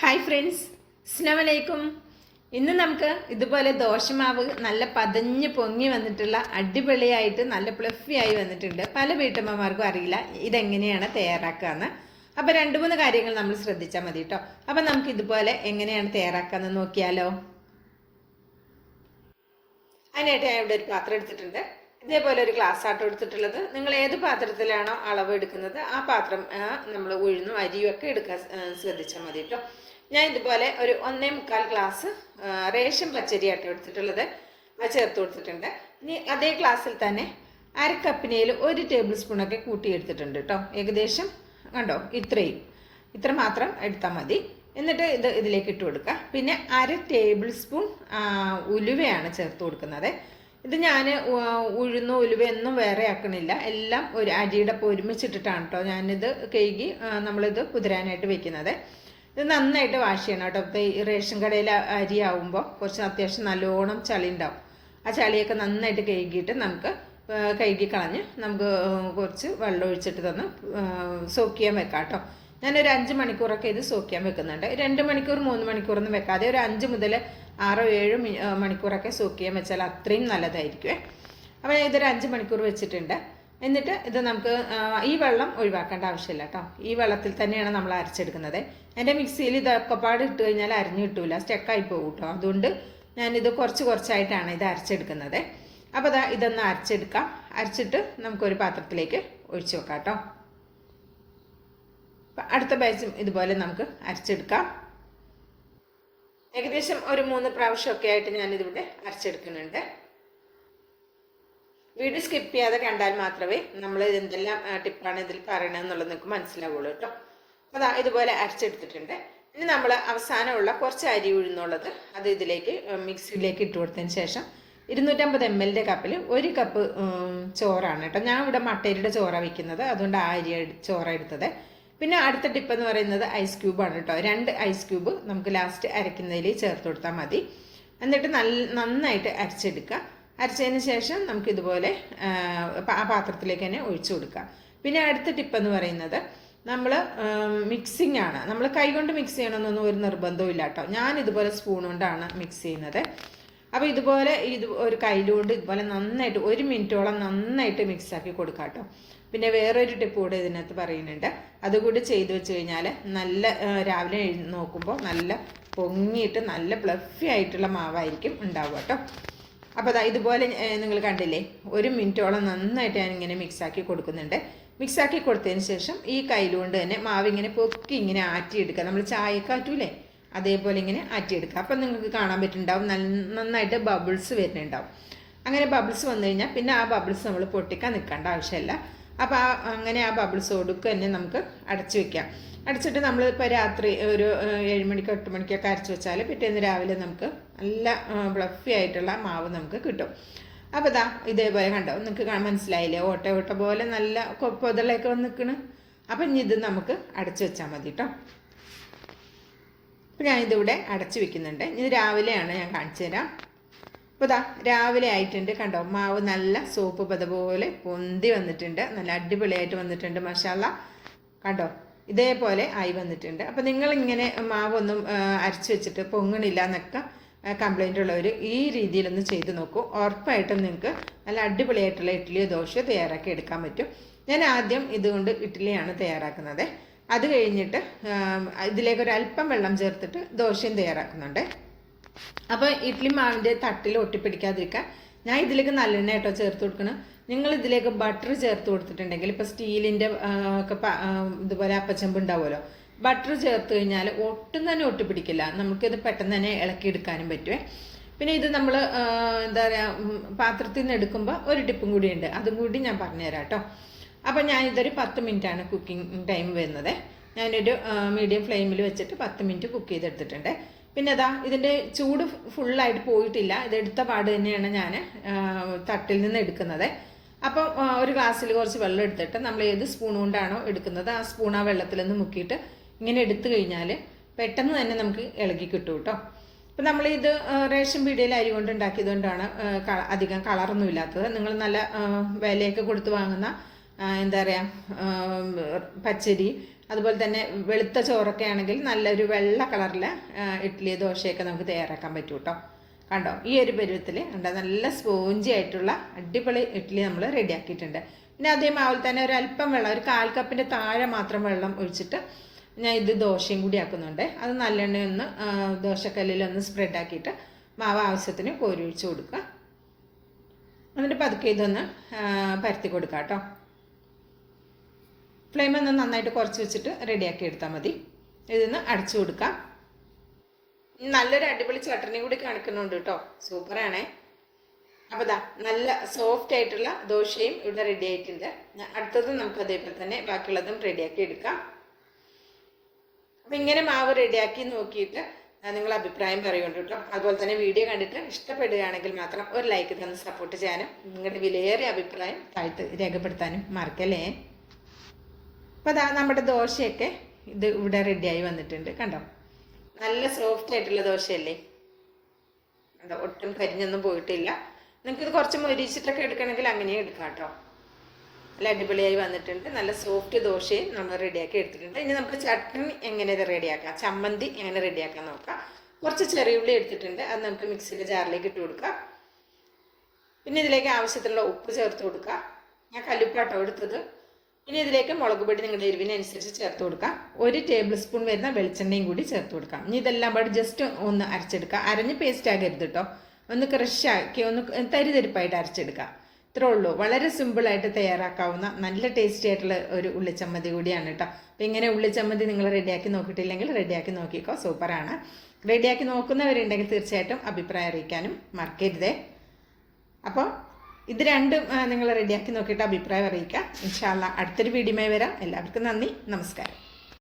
Hi friends, അസ്സലാമു അലൈക്കും. ഇന്ന് നമുക്ക് ഇതുപോലെ ദോശമാവ് നല്ല പതഞ്ഞ് പൊങ്ങി വന്നിട്ടുള്ള അടിപൊളിയായിട്ട് നല്ല പ്ലഫി ആയി വന്നിട്ടുണ്ട്. പല വീട്ടമ്മമാർക്കും അറിയില്ല ഇതെങ്ങനെയാണ് തയ്യാറാക്കുകയെന്ന്. അപ്പോൾ 2-3 കാര്യങ്ങൾ നമ്മൾ ശ്രദ്ധിച്ചാൽ മതി കേട്ടോ. അപ്പോൾ നമുക്ക് ഇതുപോലെ എങ്ങനെയാണ് തയ്യാറാക്കുകയെന്ന് നോക്കിയാലോ. അതിനായിട്ട് ഞാൻ ഇവിടെ ഒരു പാത്രം എടുത്തിട്ടുണ്ട്. ഇതേപോലെ ഒരു ഗ്ലാസ് ആട്ടോ എടുത്തിട്ടുള്ളത്. നിങ്ങൾ ഏത് പാത്രത്തിലാണോ അളവ് എടുക്കുന്നത് ആ പാത്രം നമ്മൾ ഉഴുന്നും അരിയും ഒക്കെ എടുക്കാൻ ശ്രദ്ധിച്ചാൽ മതി കേട്ടോ. ഞാൻ ഇതുപോലെ ഒരു 1.25 ഗ്ലാസ് റേഷൻ പച്ചരി ആട്ടോ എടുത്തിട്ടുള്ളത്. അത് ചേർത്ത് കൊടുത്തിട്ടുണ്ട്. ഇനി അതേ ഗ്ലാസ്സിൽ തന്നെ 1/2 കപ്പിനേൽ 1 ടേബിൾ സ്പൂണൊക്കെ കൂട്ടിയെടുത്തിട്ടുണ്ട് കേട്ടോ. ഏകദേശം കണ്ടോ, ഇത്ര മാത്രം എടുത്താൽ മതി. എന്നിട്ട് ഇതിലേക്ക് ഇട്ട് കൊടുക്കുക. പിന്നെ 1/2 ടേബിൾ സ്പൂൺ ഉലുവയാണ് ചേർത്ത് കൊടുക്കുന്നത്. ഇത് ഞാൻ ഉഴുന്നും ഉലുവയൊന്നും വേറെ ആക്കണില്ല, എല്ലാം ഒരു അരിയുടെ ഒപ്പം ഒരുമിച്ചിട്ടിട്ടാണ് കേട്ടോ ഞാനിത് കഴുകി നമ്മളിത് കുതിരാനായിട്ട് വെക്കുന്നത്. ഇത് നന്നായിട്ട് വാഷ് ചെയ്യണം കേട്ടോ. ഇപ്പോൾ ഈ റേഷൻ കടയിലെ അരി ആവുമ്പോൾ കുറച്ച് അത്യാവശ്യം നല്ലോണം ചളി ഉണ്ടാവും. ആ ചളിയൊക്കെ നന്നായിട്ട് കഴുകിയിട്ട് നമുക്ക് കഴുകി കളഞ്ഞ് നമുക്ക് കുറച്ച് വെള്ളം ഒഴിച്ചിട്ട് തന്ന് സോക്ക് ചെയ്യാൻ വെക്കാം കേട്ടോ. ഞാനൊരു 5 മണിക്കൂറൊക്കെ ഇത് സോക്ക് ചെയ്യാൻ വെക്കുന്നുണ്ട്. 2 മണിക്കൂർ 3 മണിക്കൂറൊന്നും വെക്കാതെ ഒരു 5 മുതൽ 6-7 മണിക്കൂറൊക്കെ സോക്ക് ചെയ്യാൻ വെച്ചാൽ അത്രയും നല്ലതായിരിക്കുമേ. അപ്പോൾ ഞാൻ ഇതൊരു 5 മണിക്കൂർ വെച്ചിട്ടുണ്ട്. എന്നിട്ട് ഇത് നമുക്ക് ഈ വെള്ളം ഒഴിവാക്കേണ്ട ആവശ്യമില്ല കേട്ടോ. ഈ വെള്ളത്തിൽ തന്നെയാണ് നമ്മൾ അരച്ചെടുക്കുന്നത്. എൻ്റെ മിക്സിയിൽ ഇതൊക്കെ പാട് ഇട്ട് കഴിഞ്ഞാൽ അരിഞ്ഞു കിട്ടൂല, സ്റ്റക്കായി പോകും കേട്ടോ. അതുകൊണ്ട് ഞാനിത് കുറച്ചായിട്ടാണ് ഇത് അരച്ചെടുക്കുന്നത്. അപ്പോൾ ഇതൊന്ന് അരച്ചെടുക്കാം. അരച്ചിട്ട് നമുക്കൊരു പാത്രത്തിലേക്ക് ഒഴിച്ചു വെക്കാം കേട്ടോ. അടുത്ത ബാച്ചും ഇതുപോലെ നമുക്ക് അരച്ചെടുക്കാം. ഏകദേശം ഒരു 3 പ്രാവശ്യമൊക്കെ ആയിട്ട് ഞാനിതിവിടെ അരച്ചെടുക്കുന്നുണ്ട്. വീഡിയോ സ്കിപ്പ് ചെയ്യാതെ കണ്ടാൽ മാത്രമേ നമ്മൾ എന്തെല്ലാം ടിപ്പാണ് ഇതിൽ പറയണമെന്നുള്ളത് നിങ്ങൾക്ക് മനസ്സിലാവുള്ളൂ കേട്ടോ. അപ്പോൾ ഇതുപോലെ അരച്ചെടുത്തിട്ടുണ്ട്. ഇനി നമ്മൾ അവസാനമുള്ള കുറച്ച് അരി ഉഴുന്നുള്ളത് അത് ഇതിലേക്ക് മിക്സിയിലേക്ക് ഇട്ട് കൊടുത്തതിന് ശേഷം 250 ml കപ്പിൽ 1 കപ്പ് ചോറാണ് കേട്ടോ. ഞാൻ ഇവിടെ മട്ടരിയുടെ ചോറാണ് വയ്ക്കുന്നത്, അതുകൊണ്ട് ആ അരി ചോറാണ് എടുത്തത്. പിന്നെ അടുത്ത ടിപ്പ് എന്ന് പറയുന്നത് ഐസ് ക്യൂബാണ് കേട്ടോ. 2 ഐസ് ക്യൂബ് നമുക്ക് ലാസ്റ്റ് അരയ്ക്കുന്നതിൽ ചേർത്ത് കൊടുത്താൽ മതി. എന്നിട്ട് നന്നായിട്ട് അരച്ചെടുക്കുക. അരച്ചതിന് ശേഷം നമുക്കിതുപോലെ ആ പാത്രത്തിലേക്ക് തന്നെ ഒഴിച്ചു കൊടുക്കാം. പിന്നെ അടുത്ത ടിപ്പ് എന്ന് പറയുന്നത് നമ്മൾ മിക്സിംഗ് ആണ്. നമ്മൾ കൈകൊണ്ട് മിക്സ് ചെയ്യണമെന്നൊന്നും ഒരു നിർബന്ധവും ഇല്ല കേട്ടോ. ഞാൻ ഇതുപോലെ സ്പൂൺ കൊണ്ടാണ് മിക്സ് ചെയ്യുന്നത്. അപ്പോൾ ഇതുപോലെ ഒരു കയ്യിലുകൊണ്ട് ഇതുപോലെ നന്നായിട്ട് 1 മിനിറ്റോളം നന്നായിട്ട് മിക്സാക്കി കൊടുക്കാം കേട്ടോ. പിന്നെ വേറൊരു ടിപ്പ് കൂടെ ഇതിനകത്ത് പറയുന്നുണ്ട്. അതുകൂടി ചെയ്ത് വെച്ച് കഴിഞ്ഞാൽ നല്ല രാവിലെ നോക്കുമ്പോൾ നല്ല പൊങ്ങിയിട്ട് നല്ല പ്ലഫി ആയിട്ടുള്ള മാവായിരിക്കും ഉണ്ടാവുക കേട്ടോ. അപ്പോൾ ഇതുപോലെ നിങ്ങൾ കണ്ടില്ലേ, 1 മിനിറ്റോളം നന്നായിട്ട് ഞാനിങ്ങനെ മിക്സാക്കി കൊടുക്കുന്നുണ്ട്. മിക്സാക്കി കൊടുത്തതിന് ശേഷം ഈ കയ്യിലുകൊണ്ട് തന്നെ മാവിങ്ങനെ പൊക്കി ഇങ്ങനെ ആറ്റിയെടുക്കുക. നമ്മൾ ചായക്കാറ്റൂലേ, അതേപോലെ ഇങ്ങനെ ആറ്റിയെടുക്കുക. അപ്പം നിങ്ങൾക്ക് കാണാൻ പറ്റുന്നുണ്ടാവും നന്നായിട്ട് ബബിൾസ് വരുന്നുണ്ടാവും. അങ്ങനെ ബബിൾസ് വന്നു കഴിഞ്ഞാൽ പിന്നെ ആ ബബിൾസ് നമ്മൾ പൊട്ടിക്കാൻ നിൽക്കേണ്ട ആവശ്യമില്ല. അപ്പോൾ അങ്ങനെ ആ ബബിൾസ് ഒടുക്ക് തന്നെ നമുക്ക് അടച്ചു വെക്കാം. അടച്ചിട്ട് നമ്മൾ ഇപ്പോൾ രാത്രി ഒരു 7 മണിക്കോ 8 മണിക്കൊക്കെ അരച്ച് വെച്ചാൽ പിറ്റേന്ന് രാവിലെ നമുക്ക് നല്ല ഫ്ലഫി ആയിട്ടുള്ള മാവ് നമുക്ക് കിട്ടും. അപ്പോൾ ഇതേപോലെ കണ്ടോ, നിങ്ങൾക്ക് മനസ്സിലായില്ലേ, ഓട്ട പോലെ നല്ല പൊതളൊക്കെ വന്ന് നിൽക്കണം. അപ്പം ഇനി ഇത് നമുക്ക് അടച്ചു വെച്ചാൽ മതി കേട്ടോ. അപ്പോൾ ഞാനിതിവിടെ അടച്ചു വെക്കുന്നുണ്ട്. ഇത് രാവിലെയാണ് ഞാൻ കാണിച്ചു തരാം. അപ്പോൾ രാവിലെ ആയിട്ടുണ്ട് കണ്ടോ, മാവ് നല്ല സോപ്പ് പത പോലെ പൊന്തി വന്നിട്ടുണ്ട്, നല്ല അടിപൊളിയായിട്ട് വന്നിട്ടുണ്ട്. മസാല കണ്ടോ, ഇതേപോലെ ആയി വന്നിട്ടുണ്ട്. അപ്പോൾ നിങ്ങളിങ്ങനെ മാവൊന്നും അരച്ച് വെച്ചിട്ട് പൊങ്ങണില്ല എന്നൊക്കെ കംപ്ലൈൻ്റ് ഉള്ളവർ ഈ രീതിയിലൊന്ന് ചെയ്ത് നോക്കൂ. ഉറപ്പായിട്ടും നിങ്ങൾക്ക് നല്ല അടിപൊളിയായിട്ടുള്ള ഇഡ്ഡലിയോ ദോശയോ തയ്യാറാക്കി എടുക്കാൻ പറ്റും. ഞാൻ ആദ്യം ഇതുകൊണ്ട് ഇഡ്ഡലിയാണ് തയ്യാറാക്കുന്നത്. അത് കഴിഞ്ഞിട്ട് ഇതിലേക്ക് ഒരല്പം വെള്ളം ചേർത്തിട്ട് ദോശയും തയ്യാറാക്കുന്നുണ്ട്. അപ്പോൾ ഇഡ്ഡലി മാവിൻ്റെ തട്ടിൽ ഒട്ടിപ്പിടിക്കാതിരിക്കാൻ ഞാൻ ഇതിലേക്ക് നല്ലെണ്ണ കേട്ടോ ചേർത്ത് കൊടുക്കണം. നിങ്ങൾ ഇതിലേക്ക് ബട്ടർ ചേർത്ത് കൊടുത്തിട്ടുണ്ടെങ്കിൽ ഇപ്പോൾ സ്റ്റീലിൻ്റെ ഒക്കെ ഇതുപോലെ അപ്പച്ചമ്പ് ഉണ്ടാവുമല്ലോ, ബട്ടർ ചേർത്ത് കഴിഞ്ഞാൽ ഒട്ടും തന്നെ ഒട്ടിപ്പിടിക്കില്ല. നമുക്കിത് പെട്ടെന്ന് തന്നെ ഇളക്കിയെടുക്കാനും പറ്റുമേ. പിന്നെ ഇത് നമ്മൾ എന്താ പറയുക, പാത്രത്തിൽ നിന്ന് എടുക്കുമ്പോൾ ഒരു ടിപ്പും കൂടിയുണ്ട്, അതും കൂടി ഞാൻ പറഞ്ഞുതരാം കേട്ടോ. അപ്പോൾ ഞാൻ ഇതൊരു 10 മിനിറ്റാണ് കുക്കിംഗ് ടൈം വരുന്നത്. ഞാനൊരു മീഡിയം ഫ്ലെയിമിൽ വെച്ചിട്ട് 10 മിനിറ്റ് കുക്ക് ചെയ്തെടുത്തിട്ടുണ്ട്. പിന്നെ ഇതിൻ്റെ ചൂട് ഫുള്ളായിട്ട് പോയിട്ടില്ല. ഇതെടുത്ത പാട് തന്നെയാണ് ഞാൻ തട്ടിൽ നിന്ന് എടുക്കുന്നത്. അപ്പം ഒരു ഗ്ലാസ്സിൽ കുറച്ച് വെള്ളം എടുത്തിട്ട് നമ്മൾ ഏത് സ്പൂൺ കൊണ്ടാണോ എടുക്കുന്നത് ആ സ്പൂൺ ആ വെള്ളത്തിൽ നിന്ന് മുക്കിയിട്ട് ഇങ്ങനെ എടുത്തു കഴിഞ്ഞാൽ പെട്ടെന്ന് തന്നെ നമുക്ക് ഇളകി കിട്ടും കേട്ടോ. അപ്പം നമ്മളിത് റേഷൻ പീടികയിൽ അരി കൊണ്ട് ഉണ്ടാക്കിയത് കൊണ്ടാണ് അധികം കളറൊന്നും ഇല്ലാത്തത്. നിങ്ങൾ നല്ല വിലയൊക്കെ കൊടുത്ത് വാങ്ങുന്ന എന്താ പറയുക പച്ചരി അതുപോലെ തന്നെ വെളുത്ത ചോറൊക്കെ ആണെങ്കിൽ നല്ലൊരു വെള്ള കളറിലെ ഇഡ്ഡലി ദോശയൊക്കെ നമുക്ക് തയ്യാറാക്കാൻ പറ്റും കേട്ടോ. കണ്ടോ, ഈ ഒരു പരുവത്തിൽ കണ്ടോ, നല്ല സ്പോഞ്ചി ആയിട്ടുള്ള അടിപൊളി ഇഡ്ഡലി നമ്മൾ റെഡിയാക്കിയിട്ടുണ്ട്. പിന്നെ അതേ മാവിൽ തന്നെ ഒരു അല്പം വെള്ളം, ഒരു 1/4 കപ്പിൻ്റെ താഴെ മാത്രം വെള്ളം ഒഴിച്ചിട്ട് ഞാൻ ഇത് ദോശയും കൂടി ആക്കുന്നുണ്ട്. അത് നല്ലെണ്ണയൊന്ന് ദോശക്കല്ലിലൊന്ന് സ്പ്രെഡാക്കിയിട്ട് മാവ് ആവശ്യത്തിന് കോരി ഒഴിച്ച് കൊടുക്കുക. എന്നിട്ട് പതുക്കെ ഇതൊന്ന് പരത്തി കൊടുക്കുക കേട്ടോ. ഫ്ലെയിം ഒന്ന് നന്നായിട്ട് കുറച്ച് വെച്ചിട്ട് റെഡിയാക്കി എടുത്താൽ മതി. ഇതൊന്ന് അടച്ചു കൊടുക്കാം. നല്ലൊരു അടിപൊളി ചട്ടണി കൂടി കാണിക്കുന്നുണ്ട് കേട്ടോ, സൂപ്പറാണേ. അപ്പോൾ ദാ നല്ല സോഫ്റ്റ് ആയിട്ടുള്ള ദോശയും ഇവിടെ റെഡി ആയിട്ടുണ്ട്. അടുത്തത് നമുക്ക് അതേപോലെ തന്നെ ബാക്കിയുള്ളതും റെഡിയാക്കി എടുക്കാം. അപ്പോൾ ഇങ്ങനെ മാവ് റെഡിയാക്കി നോക്കിയിട്ട് നിങ്ങൾ അഭിപ്രായം പറയുന്നുണ്ട് കേട്ടോ. അതുപോലെ തന്നെ വീഡിയോ കണ്ടിട്ട് ഇഷ്ടപ്പെടുകയാണെങ്കിൽ മാത്രം ഒരു ലൈക്ക് തന്ന് സപ്പോർട്ട് ചെയ്യാനും നിങ്ങളുടെ വിലയേറിയ അഭിപ്രായം താഴ്ത്ത് രേഖപ്പെടുത്താനും മറക്കല്ലേ. അപ്പോൾ അതാ നമ്മുടെ ദോശയൊക്കെ ഇത് ഇവിടെ റെഡിയായി വന്നിട്ടുണ്ട്. കണ്ടോ, നല്ല സോഫ്റ്റ് ആയിട്ടുള്ള ദോശയല്ലേ, കണ്ടോ, ഒട്ടും കരിഞ്ഞൊന്നും പോയിട്ടില്ല. നിങ്ങൾക്കിത് കുറച്ച് മൊരിച്ചിട്ടൊക്കെ എടുക്കണമെങ്കിൽ അങ്ങനെയും എടുക്കാം കേട്ടോ. നല്ല അടിപൊളിയായി വന്നിട്ടുണ്ട്. നല്ല സോഫ്റ്റ് ദോശയും നമ്മൾ റെഡിയാക്കി എടുത്തിട്ടുണ്ട്. ഇനി നമുക്ക് ചട്നി എങ്ങനെ ഇത് റെഡിയാക്കാം, ചമ്മന്തി എങ്ങനെ റെഡിയാക്കാൻ നോക്കാം. കുറച്ച് ചെറിയ ഉള്ളി എടുത്തിട്ടുണ്ട്, അത് നമുക്ക് മിക്സിയുടെ ജാറിലേക്ക് ഇട്ട് കൊടുക്കാം. പിന്നെ ഇതിലേക്ക് ആവശ്യത്തിനുള്ള ഉപ്പ് ചേർത്ത് കൊടുക്കുക. ഞാൻ കല്ലുപ്പാട്ടോ എടുത്തത്. ഇനി ഇതിലേക്ക് മുളക് പൊടി നിങ്ങളുടെ എരിവിനനുസരിച്ച് ചേർത്ത് കൊടുക്കാം. 1 ടേബിൾ സ്പൂൺ വരുന്ന വെളിച്ചെണ്ണയും കൂടി ചേർത്ത് കൊടുക്കാം. ഇനി ഇതെല്ലാം പാട് ജസ്റ്റ് ഒന്ന് അരച്ചെടുക്കുക. അരഞ്ഞ് പേസ്റ്റ് ആകരുത് കേട്ടോ, ഒന്ന് ക്രഷാക്കി ഒന്ന് തരിതരിപ്പായിട്ട് അരച്ചെടുക്കുക. ഇത്രേ ഉള്ളൂ. വളരെ സിമ്പിളായിട്ട് തയ്യാറാക്കാവുന്ന നല്ല ടേസ്റ്റി ആയിട്ടുള്ള ഒരു ഉള്ളിച്ചമ്മന്തി കൂടിയാണ് കേട്ടോ. അപ്പോൾ ഇങ്ങനെ ഉള്ളിച്ചമ്മന്തി നിങ്ങൾ റെഡിയാക്കി നോക്കിയിട്ടില്ലെങ്കിൽ റെഡിയാക്കി നോക്കിക്കോ, സൂപ്പറാണ്. റെഡിയാക്കി നോക്കുന്നവരുണ്ടെങ്കിൽ തീർച്ചയായിട്ടും അഭിപ്രായം അറിയിക്കാനും മറക്കരുതേ. അപ്പോൾ ഇത് രണ്ടും നിങ്ങൾ റെഡിയാക്കി നോക്കിയിട്ട് അഭിപ്രായം അറിയിക്കുക. ഇൻഷാ അല്ലാഹ് അടുത്തൊരു വീഡിയോയുമായി വരാം. എല്ലാവർക്കും നന്ദി, നമസ്കാരം.